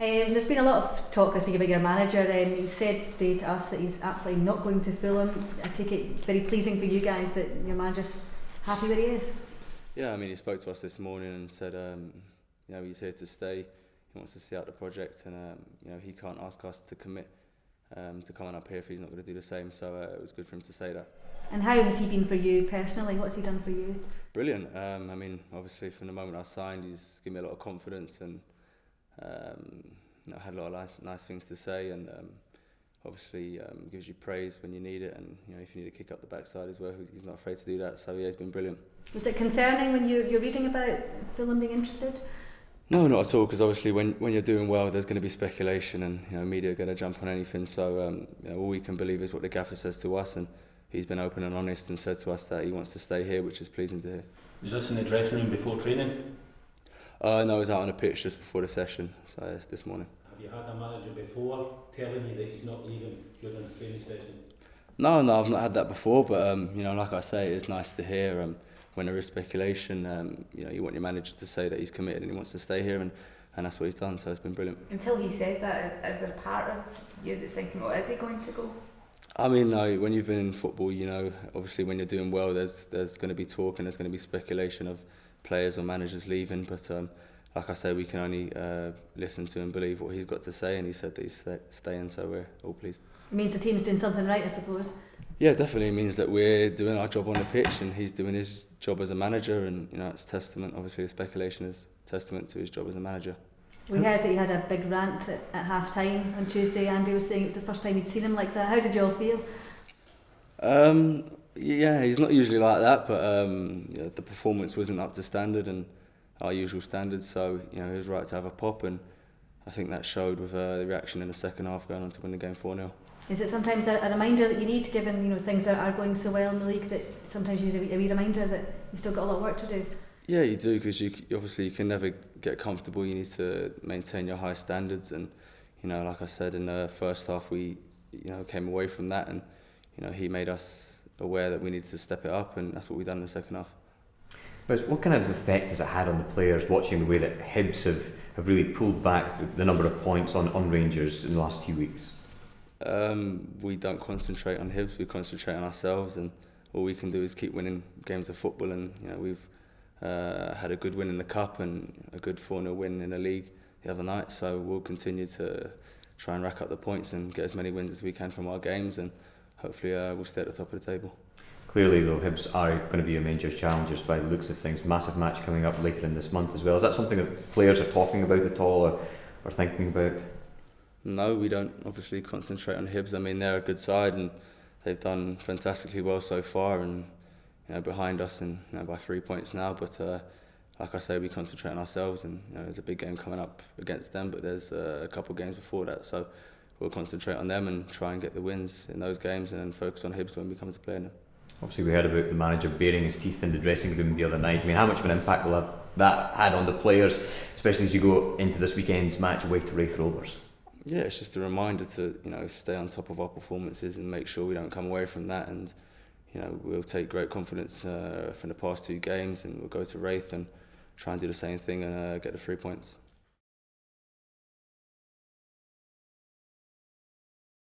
There's been a lot of talk this week about your manager. He said today to us that he's absolutely not going to Fulham. I take it very pleasing for you guys that your manager's happy where he is. Yeah, I mean, he spoke to us this morning and said, he's here to stay. He wants to see out the project, and he can't ask us to commit to coming up here if he's not going to do the same. So it was good for him to say that. And how has he been for you personally? What's he done for you? Brilliant. I mean, obviously from the moment I signed, he's given me a lot of confidence and had a lot of nice things to say, and obviously gives you praise when you need it, and if you need to kick up the backside as well, he's not afraid to do that. So yeah, he's been brilliant. Was it concerning when you're reading about Fulham being interested? No, not at all, because obviously when you're doing well, there's going to be speculation, and media are going to jump on anything. So all we can believe is what the gaffer says to us, and he's been open and honest and said to us that he wants to stay here, which is pleasing to hear. Was this in the dressing room before training? No, I was out on the pitch just before the session, so it's this morning. Have you had a manager before telling you that he's not leaving during the training session? No, I've not had that before, but like I say, it's nice to hear when there is speculation. You want your manager to say that he's committed and he wants to stay here, and that's what he's done. So it's been brilliant. Until he says that, is there a part of you that's thinking, well, is he going to go? I mean, no. When you've been in football, obviously when you're doing well, there's going to be talk and there's going to be speculation of players or managers leaving. But like I say, we can only listen to and believe what he's got to say, and he said that he's staying, so we're all pleased. It means the team's doing something right, I suppose. Yeah, definitely. It means that we're doing our job on the pitch and he's doing his job as a manager, and it's testament. Obviously, the speculation is testament to his job as a manager. We heard that he had a big rant at half time on Tuesday. Andy was saying it was the first time he'd seen him like that. How did you all feel? Yeah, he's not usually like that, but the performance wasn't up to standard and our usual standards, so he was right to have a pop, and I think that showed with the reaction in the second half, going on to win the game 4-0. Is it sometimes a reminder that you need, given things that are going so well in the league, that sometimes you need a wee reminder that you've still got a lot of work to do? Yeah, you do, because you can never get comfortable. You need to maintain your high standards, and like I said, in the first half we came away from that, and he made us aware that we needed to step it up, and that's what we've done in the second half. But what kind of effect has it had on the players, watching the way that Hibs have really pulled back the number of points on Rangers in the last few weeks? We don't concentrate on Hibs, we concentrate on ourselves, and all we can do is keep winning games of football, and we've had a good win in the Cup and a good 4-0 win in the league the other night, so we'll continue to try and rack up the points and get as many wins as we can from our games, and hopefully we'll stay at the top of the table. Clearly though, Hibs are going to be your major challengers by the looks of things. Massive match coming up later in this month as well. Is that something that players are talking about at all or thinking about? No, we don't obviously concentrate on Hibs. I mean, they're a good side and they've done fantastically well so far, and behind us and by 3 points now. But like I say, we concentrate on ourselves, and there's a big game coming up against them, but there's a couple of games before that, so we'll concentrate on them and try and get the wins in those games, and then focus on Hibs when we come to play them. Obviously, we heard about the manager baring his teeth in the dressing room the other night. I mean, how much of an impact will that had on the players, especially as you go into this weekend's match away to Raith Rovers? Yeah, it's just a reminder to stay on top of our performances and make sure we don't come away from that. And we'll take great confidence from the past two games, and we'll go to Raith and try and do the same thing and get the 3 points.